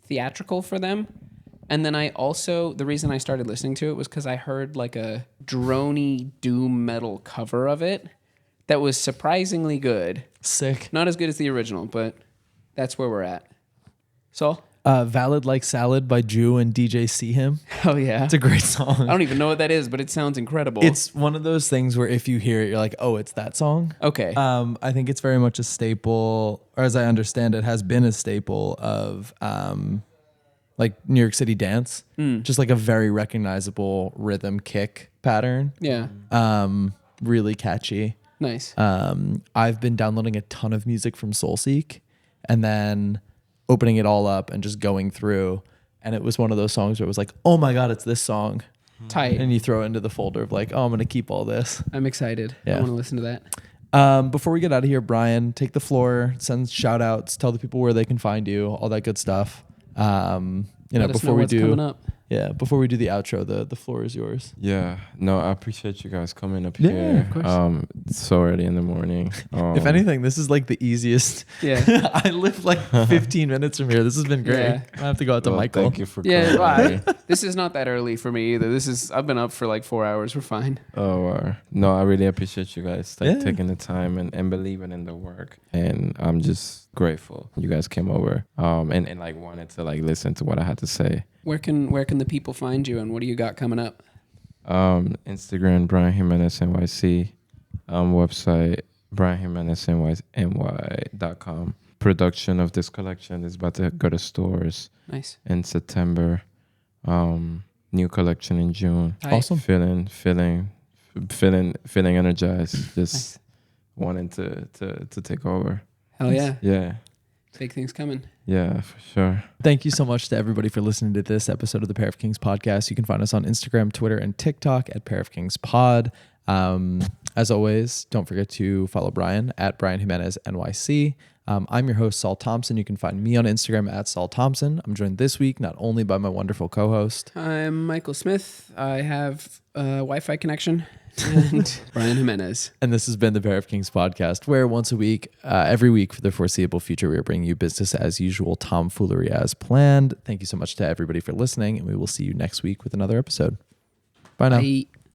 theatrical for them. And then the reason I started listening to it was because I heard like a droney doom metal cover of it that was surprisingly good. Sick. Not as good as the original, but that's where we're at. So, Valid Like Salad by Jew and DJ See Him. oh yeah, It's a great song. I don't even know what that is, but it sounds incredible. It's one of those things where if you hear it, you're like, oh, it's that song. okay. I think it's very much a staple, or as I understand it, has been a staple of like New York City dance. Just like a very recognizable rhythm kick pattern. Yeah. Really catchy. Nice. I've been downloading a ton of music from SoulSeek and then opening it all up and just going through. And it was one of those songs where it was like, oh my God, it's this song. Tight. And you throw it into the folder of like, oh, I'm going to keep all this. I'm excited. Yeah. I want to listen to that. Before we get out of here, Bryan, take the floor, send shout outs, tell the people where they can find you, all that good stuff. Let us know what's coming up. Before we do the outro, the floor is yours. Yeah, no, I appreciate you guys coming up Yeah, here. of course. It's so early in the morning. If anything, this is like the easiest. Yeah. I live like 15 minutes from here. This has been great. Yeah. I have to go out to well, Michael. thank you for Yeah, coming. well, this is not that early for me either. I've been up for like 4 hours. We're fine. No, I really appreciate you guys Yeah. taking the time and believing in the work. And I'm just grateful you guys came over and like wanted to like listen to what I had to say. Where can the people find you, and what do you got coming up? Instagram, Bryan Jimenèz NYC. Website, BryanJimenezNY.com. Production of this collection is about to go to stores Nice. in September. New collection in June. Tight. Awesome. Feeling energized. Just Nice. wanting to take over. Hell yeah. Yeah. Big things coming. Yeah, for sure. Thank you so much to everybody for listening to this episode of the Pair of Kings podcast. You can find us on Instagram, Twitter, and TikTok at Pair of Kings Pod. As always, don't forget to follow Bryan at Bryan Jimenèz NYC. I'm your host, Saul Thompson. You can find me on Instagram at Saul Thompson. I'm joined this week not only by my wonderful co-host. I'm Michael Smith. I have a Wi-Fi connection. And Bryan Jimenèz. And this has been the Pair of Kings podcast, where once a week, every week for the foreseeable future, we are bringing you business as usual, tomfoolery as planned. Thank you so much to everybody for listening, and we will see you next week with another episode. Bye now. Bye.